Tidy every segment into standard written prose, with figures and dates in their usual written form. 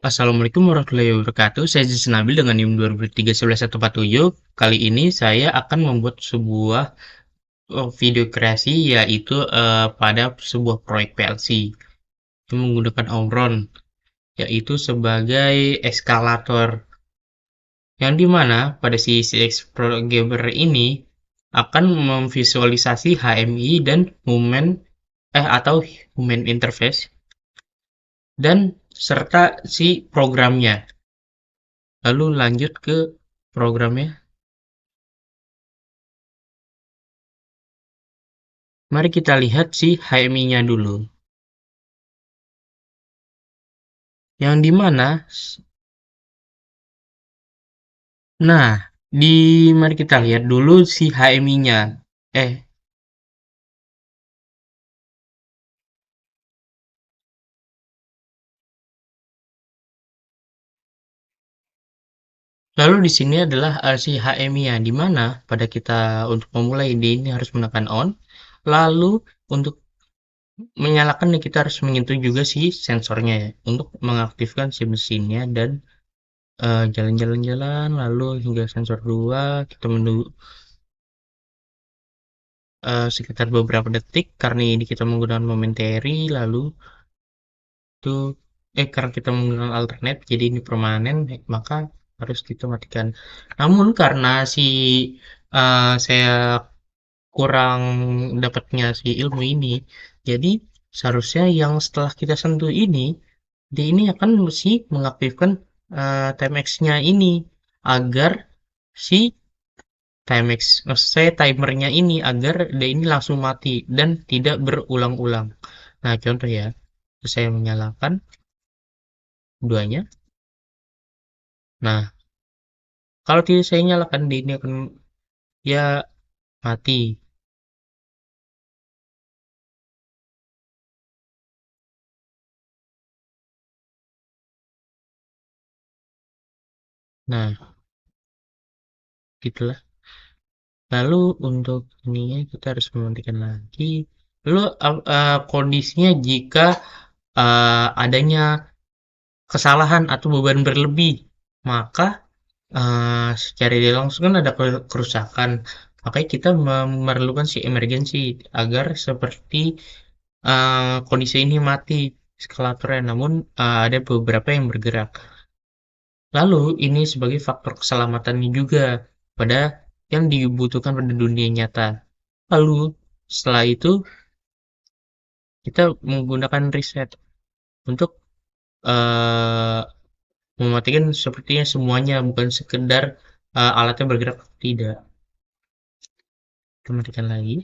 Assalamualaikum warahmatullahi wabarakatuh. Saya Zizi Nabil dengan NIM 2023-11147. Kali ini saya akan membuat sebuah video kreasi yaitu pada sebuah proyek PLC yang menggunakan Omron yaitu sebagai eskalator yang dimana pada si CX Programmer ini akan memvisualisasi HMI dan atau human interface dan serta si programnya. Lalu lanjut ke programnya. Mari kita lihat si HMI-nya dulu. Yang dimana, nah, mari kita lihat dulu si HMI-nya. Eh, lalu di sini adalah si HMI-nya, di mana pada kita untuk memulai ini harus menekan on. Lalu untuk menyalakan nih kita harus menyentuh juga si sensornya ya, untuk mengaktifkan si mesinnya dan jalan-jalan-jalan lalu hingga sensor 2 kita menunggu sekitar beberapa detik karena ini kita menggunakan momentary lalu itu karena kita menggunakan alternate jadi ini permanen maka harus kita matikan. Namun karena saya kurang dapatnya si ilmu ini, jadi seharusnya yang setelah kita sentuh ini dia ini akan mesti mengaktifkan timex-nya ini agar si timex maksud saya timernya ini agar dia ini langsung mati dan tidak berulang-ulang. Nah, contoh ya, saya menyalakan duanya. Nah, kalau tidak saya nyalakan dia ini akan ya mati. Nah, gitulah. Lalu untuk ininya kita harus mematikan lagi. Lalu kondisinya jika adanya kesalahan atau beban berlebih, maka secara tidak langsung kan ada kerusakan. Makanya kita memerlukan si emergency agar seperti kondisi ini mati eskalatornya, namun ada beberapa yang bergerak. Lalu ini sebagai faktor keselamatannya juga pada yang dibutuhkan pada dunia nyata. Lalu setelah itu kita menggunakan reset untuk eh, mematikan sepertinya semuanya bukan sekedar alatnya bergerak atau tidak. Kita matikan lagi.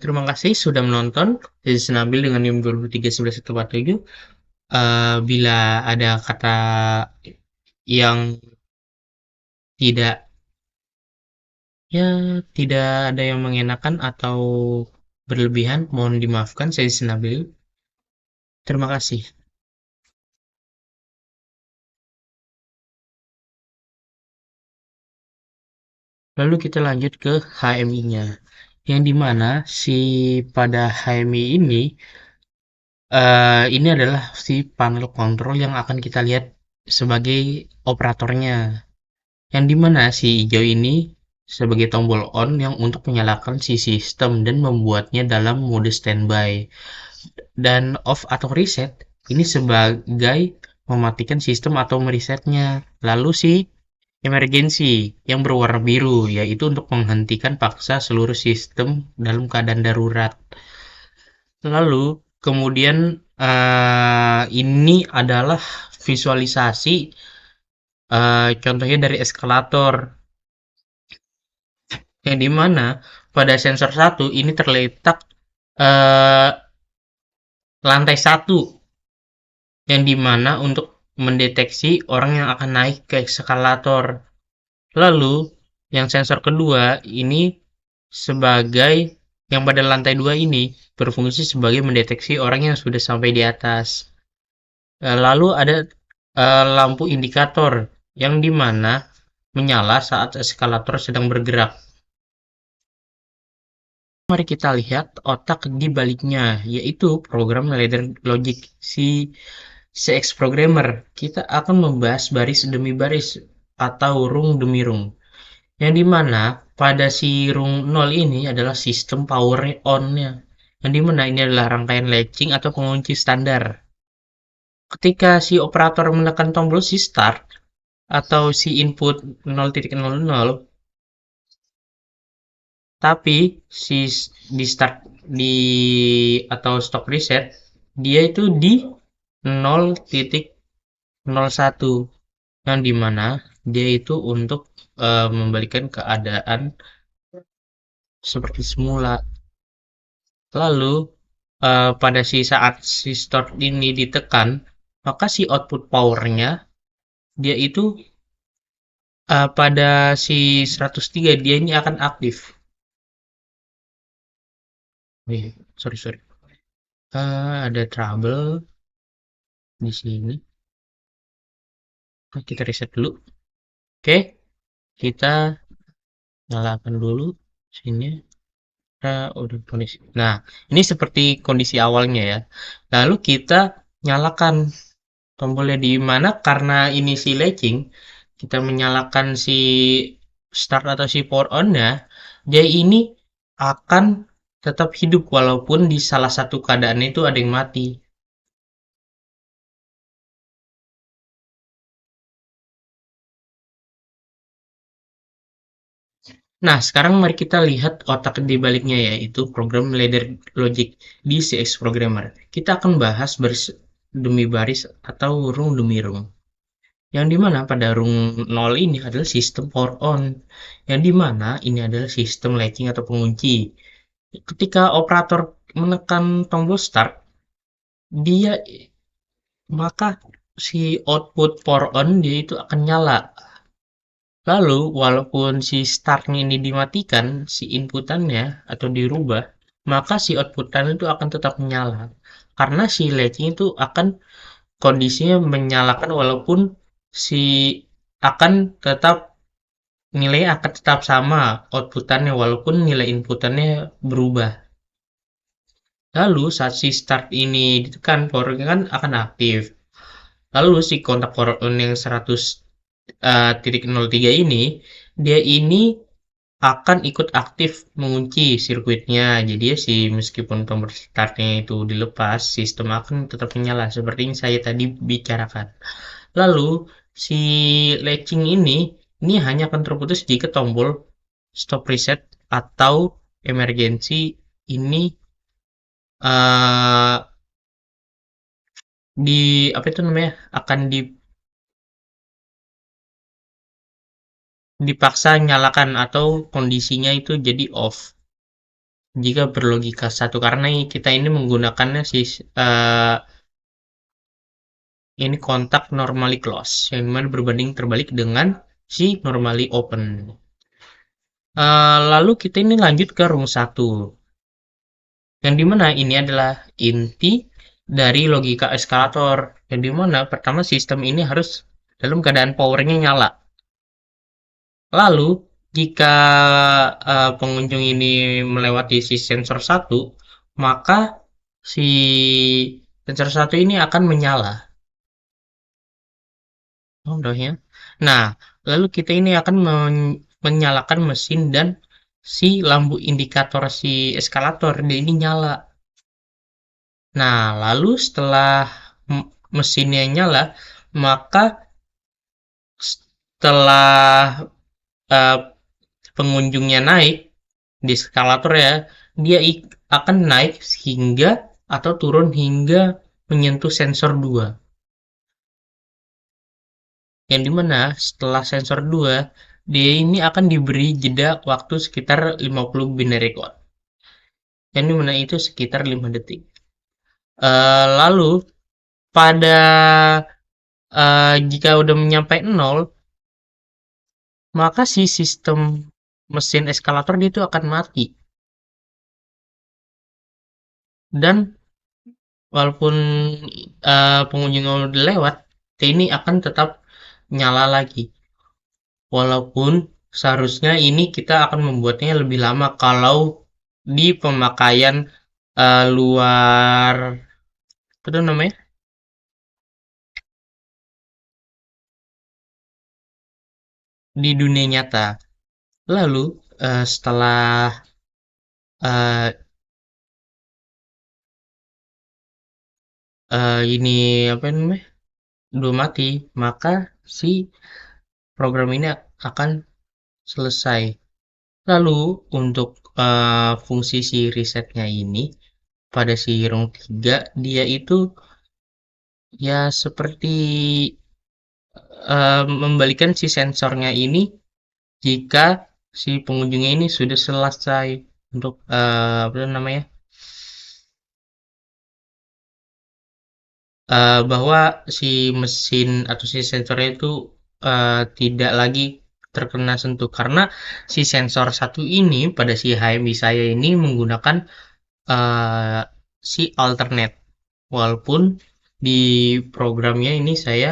Terima kasih sudah menonton. Jadi Senabil dengan NIM 2023-11147. Bila ada kata yang tidak ya tidak ada yang mengenakan atau berlebihan, mohon dimaafkan. Saya Senabil. Terima kasih. Lalu kita lanjut ke HMI-nya. Yang dimana si pada HMI ini adalah si panel kontrol yang akan kita lihat sebagai operatornya. Yang dimana si hijau ini sebagai tombol on yang untuk menyalakan si sistem dan membuatnya dalam mode standby. Dan off atau reset ini sebagai mematikan sistem atau meresetnya. Lalu si emergency yang berwarna biru yaitu untuk menghentikan paksa seluruh sistem dalam keadaan darurat. Lalu kemudian ini adalah visualisasi contohnya dari eskalator yang dimana pada sensor satu ini terletak eh, lantai satu yang dimana untuk mendeteksi orang yang akan naik ke eskalator. Lalu yang sensor kedua ini sebagai yang pada lantai 2 ini berfungsi sebagai mendeteksi orang yang sudah sampai di atas. Lalu ada lampu indikator yang dimana menyala saat eskalator sedang bergerak. Mari kita lihat otak di baliknya, yaitu program ladder logic CX programmer. Kita akan membahas baris demi baris atau rung demi rung. Yang dimana pada si rung 0 ini adalah sistem power on-nya. Yang dimana ini adalah rangkaian latching atau pengunci standar. Ketika si operator menekan tombol si start atau si input 0.00, tapi si di start di atau stop reset dia itu di 0.01 yang dimana dia itu untuk membalikan keadaan seperti semula. Lalu pada saat si start ini ditekan, maka si output powernya dia itu pada si 103 dia ini akan aktif. Oh iya, sorry. Ada trouble di sini. Nah, kita reset dulu. Oke, kita nyalakan dulu sini. Udah kondisi. Nah, ini seperti kondisi awalnya ya. Lalu kita nyalakan tombolnya di mana karena ini si latching, kita menyalakan si start atau si power on-nya, dia ini akan tetap hidup walaupun di salah satu keadaan itu ada yang mati. Nah, sekarang mari kita lihat otak di baliknya yaitu program ladder logic di CX Programmer. Kita akan bahas baris demi baris atau rung demi rung. Yang dimana pada rung 0 ini adalah sistem power on. Yang dimana ini adalah sistem latching atau pengunci. Ketika operator menekan tombol start, dia maka si output power on dia itu akan nyala. Lalu, walaupun si start-nya ini dimatikan, si inputannya atau dirubah, maka si outputan itu akan tetap menyala. Karena si latching itu akan kondisinya menyalakan walaupun si akan tetap nilai akan tetap sama outputannya walaupun nilai inputannya berubah. Lalu saat si start ini ditekan, powernya kan akan aktif. Lalu si kontak power on yang 100.03 ini, dia ini akan ikut aktif mengunci sirkuitnya. Jadi ya sih meskipun tombol startnya itu dilepas, sistem akan tetap menyala seperti yang saya tadi bicarakan. Lalu si latching ini hanya akan terputus jika tombol stop reset atau emergency ini uh, di apa itu namanya akan dipaksa nyalakan atau kondisinya itu jadi off. Jika berlogika satu karena kita ini menggunakannya ini kontak normally close yang dimana berbanding terbalik dengan si normally open. Lalu kita ini lanjut ke room 1 yang dimana ini adalah inti dari logika eskalator yang dimana pertama sistem ini harus dalam keadaan powernya nyala. Lalu jika pengunjung ini melewati si sensor 1, maka si sensor 1 ini akan menyala. Oh, udah ya. Nah, lalu kita ini akan menyalakan mesin dan si lampu indikator si eskalator dia ini nyala. Nah, lalu setelah mesinnya nyala, maka setelah uh, pengunjungnya naik di eskalator ya, dia akan naik hingga atau turun hingga menyentuh sensor 2. Yang dimana setelah sensor 2, dia ini akan diberi jeda waktu sekitar 50 binary clock. Yang dimana itu sekitar 5 detik. Lalu pada jika udah menyampai 0, maka si sistem mesin eskalator dia itu akan mati. Dan walaupun pengunjung udah lewat, ini akan tetap nyala lagi. Walaupun seharusnya ini kita akan membuatnya lebih lama kalau di pemakaian luar apa tuh namanya di dunia nyata. Lalu setelah eh, ini apa namanya udah mati, maka si program ini akan selesai. Lalu untuk fungsi si risetnya ini pada si Rung 3 dia itu ya seperti membalikan si sensornya ini jika si pengunjungnya ini sudah selesai untuk apa namanya bahwa si mesin atau si sensornya itu tidak lagi terkena sentuh karena si sensor satu ini pada si HMI saya ini menggunakan eh, si alternate walaupun di programnya ini saya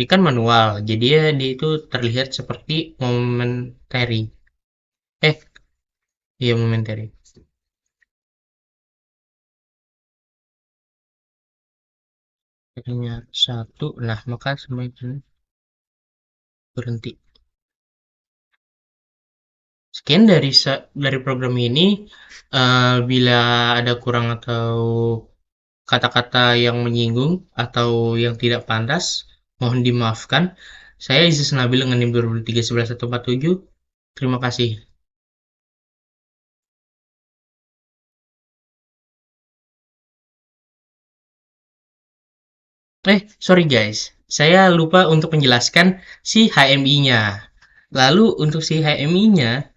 ikan manual jadi ya dia itu terlihat seperti momentary eh iya momentary akhirnya satu nah maka semakin berhenti. Sekian dari program ini, bila ada kurang atau kata-kata yang menyinggung atau yang tidak pantas, mohon dimaafkan. Saya Isis Nabil dengan NIM 2023 14147. Terima kasih. Sorry guys, saya lupa untuk menjelaskan si HMI-nya. Lalu untuk si HMI-nya,